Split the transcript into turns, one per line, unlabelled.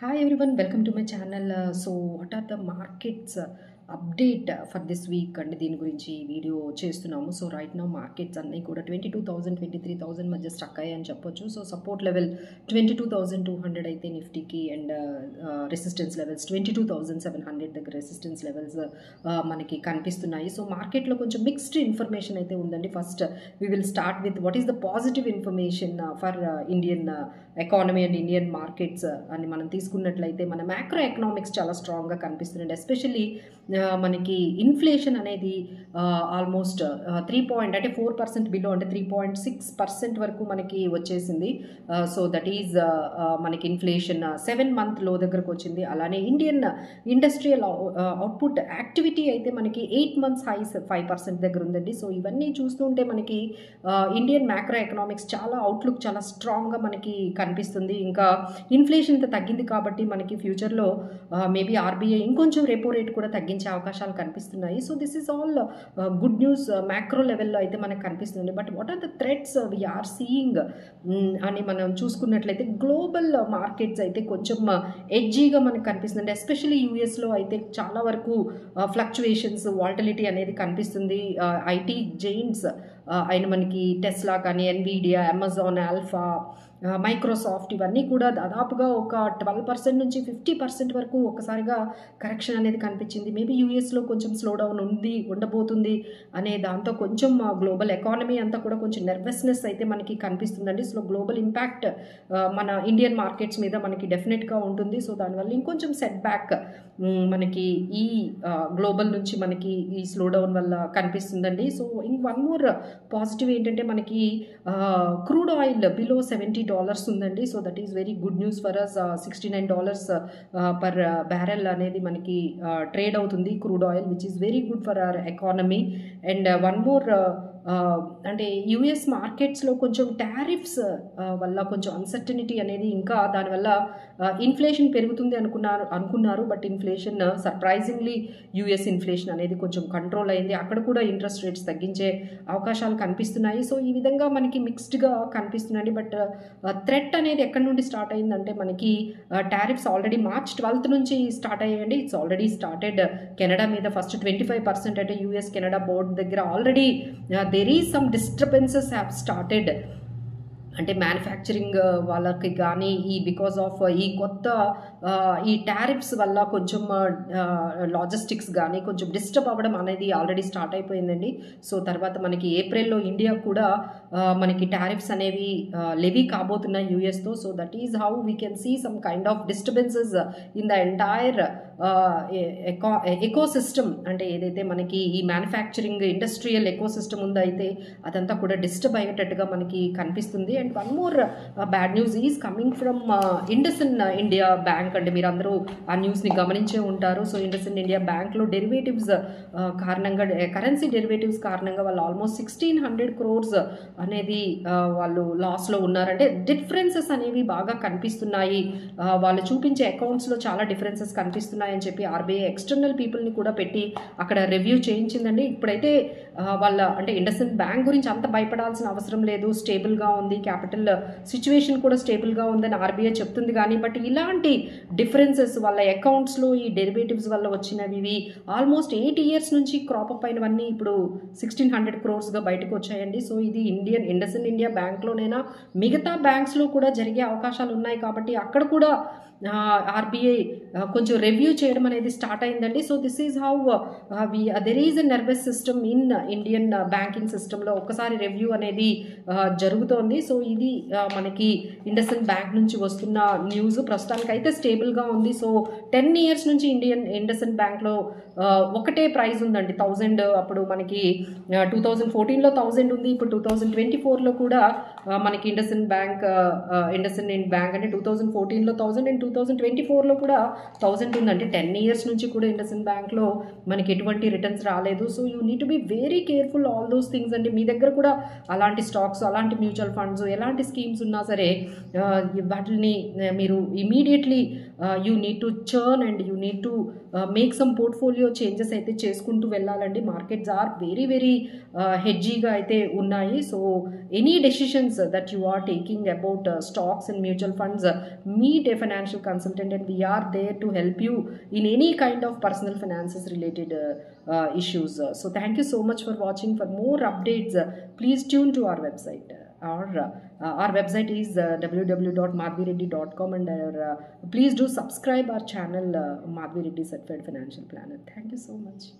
Hi everyone, welcome to my channel. So what are the markets update for this week and దీని గురించి video చేస్తున్నాము. So right now markets అన్నీ కూడా 22,000 23,000 మధ్య stuck అయ్యాయని చెప్పొచ్చు. సో సపోర్ట్ లెవెల్ 22,200 అయితే నిఫ్టీకి అండ్ రెసిస్టెన్స్ లెవెల్స్ 22,700 దగ్గర రెసిస్టెన్స్ లెవెల్స్ మనకి కనిపిస్తున్నాయి. సో మార్కెట్లో కొంచెం మిక్స్డ్ ఇన్ఫర్మేషన్ అయితే ఉందండి. First we will start with what is the positive information for Indian economy and Indian markets అని మనం తీసుకున్నట్లయితే మన మ్యాక్రో ఎకనామిక్స్ చాలా స్ట్రాంగ్గా కనిపిస్తుంది. ఎస్పెషల్లీ మనకి ఇన్ఫ్లేషన్ అనేది ఆల్మోస్ట్ 4% బిలో అంటే 3.6% వరకు మనకి వచ్చేసింది. సో దట్ ఈజ్ మనకి ఇన్ఫ్లేషన్ 7 month లో దగ్గరకు వచ్చింది. అలానే ఇండియన్ ఇండస్ట్రియల్ అవుట్పుట్ యాక్టివిటీ అయితే మనకి 8 months హైస్ 5% దగ్గర ఉందండి. సో ఇవన్నీ చూస్తుంటే మనకి ఇండియన్ మ్యాక్రో ఎకనామిక్స్ చాలా అవుట్లుక్ చాలా స్ట్రాంగ్గా మనకి కనిపిస్తుంది. ఇంకా ఇన్ఫ్లేషన్ ఇంత తగ్గింది కాబట్టి మనకి ఫ్యూచర్లో మేబీ ఆర్బీఐ ఇంకొంచెం రెపో రేట్ కూడా తగ్గించే అవకాశాలు కనిపిస్తున్నాయి. So this is all good news macro లెవెల్లో అయితే మనకు కనిపిస్తుంది. But what are the threats we're seeing అని మనం చూసుకున్నట్లయితే గ్లోబల్ మార్కెట్స్ అయితే కొంచెం ఎడ్జీగా మనకు కనిపిస్తుంది. ఎస్పెషల్లీ యూఎస్లో అయితే చాలా వరకు ఫ్లక్చువేషన్స్ వాల్టిలిటీ అనేది కనిపిస్తుంది. ఐటీ జైంట్స్ అయిన మనకి టెస్లా కానీ ఎన్విడియా అమెజాన్ ఆల్ఫా మైక్రోసాఫ్ట్ ఇవన్నీ కూడా దాదాపుగా ఒక 12% నుంచి 50% వరకు ఒకసారిగా కరెక్షన్ అనేది కనిపించింది. మేబీ యూఎస్లో కొంచెం స్లో డౌన్ ఉండబోతుంది అనే దాంతో కొంచెం గ్లోబల్ ఎకానమీ అంతా కూడా కొంచెం నర్వస్నెస్ అయితే మనకి కనిపిస్తుందండి. సో గ్లోబల్ ఇంపాక్ట్ మన ఇండియన్ మార్కెట్స్ మీద మనకి డెఫినెట్గా ఉంటుంది. సో దానివల్ల ఇంకొంచెం సెట్ బ్యాక్ మనకి ఈ గ్లోబల్ నుంచి మనకి ఈ స్లో డౌన్ వల్ల కనిపిస్తుందండి. సో వన్ మోర్ పాజిటివ్ ఏంటంటే మనకి క్రూడ్ ఆయిల్ బిలో $70 ఉందండి. So that is very good news for us. $69 per barrel అనేది మనకి ట్రేడ్ అవుతుంది crude oil, which is very good for our economy. And one more అంటే US మార్కెట్స్లో కొంచెం tariffs వల్ల కొంచెం అన్సర్టనిటీ అనేది ఇంకా దానివల్ల ఇన్ఫ్లేషన్ పెరుగుతుంది అనుకున్నారు. But inflation surprisingly US inflation అనేది కొంచెం కంట్రోల్ అయింది. అక్కడ కూడా ఇంట్రెస్ట్ రేట్స్ తగ్గించే అవకాశాలు కనిపిస్తున్నాయి. సో ఈ విధంగా మనకి మిక్స్డ్గా కనిపిస్తున్నాయి. బట్ థ్రెట్ అనేది ఎక్కడి నుండి స్టార్ట్ అయిందంటే మనకి టారిఫ్స్ ఆల్రెడీ March 12th నుంచి స్టార్ట్ అయ్యాయండి. It's already started. కెనడా మీద ఫస్ట్ 25% అంటే యూఎస్ కెనడా బోర్డ్ దగ్గర already there is some disturbances have started. అంటే మ్యానుఫ్యాక్చరింగ్ వాళ్ళకి కానీ ఈ బికాస్ ఆఫ్ ఈ కొత్త ఈ టారిఫ్స్ వల్ల కొంచెం లాజిస్టిక్స్ కానీ కొంచెం డిస్టర్బ్ అవ్వడం అనేది ఆల్రెడీ స్టార్ట్ అయిపోయిందండి. సో తర్వాత మనకి ఏప్రిల్లో ఇండియా కూడా మనకి టారిఫ్స్ అనేవి లెవీ కాబోతున్నాయి యూఎస్తో. So that is how we can see some kind of disturbances in the entire ecosystem. అంటే ఏదైతే మనకి ఈ మ్యానుఫ్యాక్చరింగ్ ఇండస్ట్రియల్ ఎకోసిస్టమ్ ఉందో అయితే అదంతా కూడా డిస్టర్బ్ అయ్యేటట్టుగా మనకి కనిపిస్తుంది. And one more bad news is coming from IndusInd India bank. అంటే మీరు అందరూ ఆ న్యూస్ని గమనించే ఉంటారు. సో ఇండస్ఇండ్ ఇండియా బ్యాంక్లో డెరివేటివ్స్ కారణంగా కరెన్సీ డెరివేటివ్స్ కారణంగా వాళ్ళు ఆల్మోస్ట్ 1,600 crores అనేది వాళ్ళు లాస్లో ఉన్నారంటే డిఫరెన్సెస్ అనేవి బాగా కనిపిస్తున్నాయి. వాళ్ళు చూపించే అకౌంట్స్లో చాలా డిఫరెన్సెస్ కనిపిస్తున్నాయని చెప్పి ఆర్బీఐ ఎక్స్టర్నల్ పీపుల్ని కూడా పెట్టి అక్కడ రివ్యూ చేయించిందండి. ఇప్పుడైతే వాళ్ళ అంటే ఇండస్ఇండ్ బ్యాంక్ గురించి అంత భయపడాల్సిన అవసరం లేదు, స్టేబుల్గా ఉంది, క్యాపిటల్ సిచ్యువేషన్ కూడా స్టేబుల్గా ఉందని ఆర్బీఐ చెప్తుంది. కానీ బట్ ఇలాంటి డిఫరెన్సెస్ వాళ్ళ అకౌంట్స్లో ఈ డెరివేటివ్స్ వల్ల వచ్చినవి ఆల్మోస్ట్ 8 years నుంచి క్రాప్ అప్ అయినవన్నీ ఇప్పుడు 1,600 crores బయటకు వచ్చాయండి. సో ఇది ఇండస్ఇండ్ ఇండియా బ్యాంక్లోనైనా మిగతా బ్యాంక్స్లో కూడా జరిగే అవకాశాలు ఉన్నాయి. కాబట్టి అక్కడ కూడా ఆర్బీఐ కొంచెం రివ్యూ చేయడం అనేది స్టార్ట్ అయిందండి. So this is how there is a nervous system in Indian banking సిస్టంలో ఒక్కసారి రివ్యూ అనేది జరుగుతోంది. సో ఇది మనకి ఇండస్ఇండ్ బ్యాంక్ నుంచి వస్తున్న న్యూస్. ప్రస్తుతానికి అయితే స్టేబుల్గా ఉంది. సో 10 years నుంచి ఇండస్ఇండ్ బ్యాంక్లో ఒకటే ప్రైస్ ఉందండి, 1000. అప్పుడు మనకి 2014లో 1000 ఉంది. ఇప్పుడు 2024లో కూడా మనకి ఇండస్ఇండ్ బ్యాంక్ అంటే 2014లో 1000 అండ్ 2024లో కూడా 1000 ఉందంటే 10 years నుంచి కూడా ఇండస్ఇండ్ బ్యాంక్లో మనకి ఎటువంటి రిటర్న్స్ రాలేదు. So you need to be very careful all those things అండి. మీ దగ్గర కూడా అలాంటి స్టాక్స్ అలాంటి మ్యూచువల్ ఫండ్స్ ఎలాంటి స్కీమ్స్ ఉన్నా సరే వాటిని మీరు immediately you need to churn and you need to make some portfolio changes అయితే చేసుకుంటూ వెళ్ళాలండి. మార్కెట్స్ ఆర్ వెరీ వెరీ హెడ్జీగా అయితే ఉన్నాయి. So any decisions decisions that you are taking about stocks and mutual funds, meet a financial consultant, and we are there to help you in any kind of personal finances related issues. So thank you so much for watching. For more updates, please tune to our website. Our website is www.madhvireddy.com, and please do subscribe our channel, Madhvi Reddy Certified Financial Planner. Thank you so much.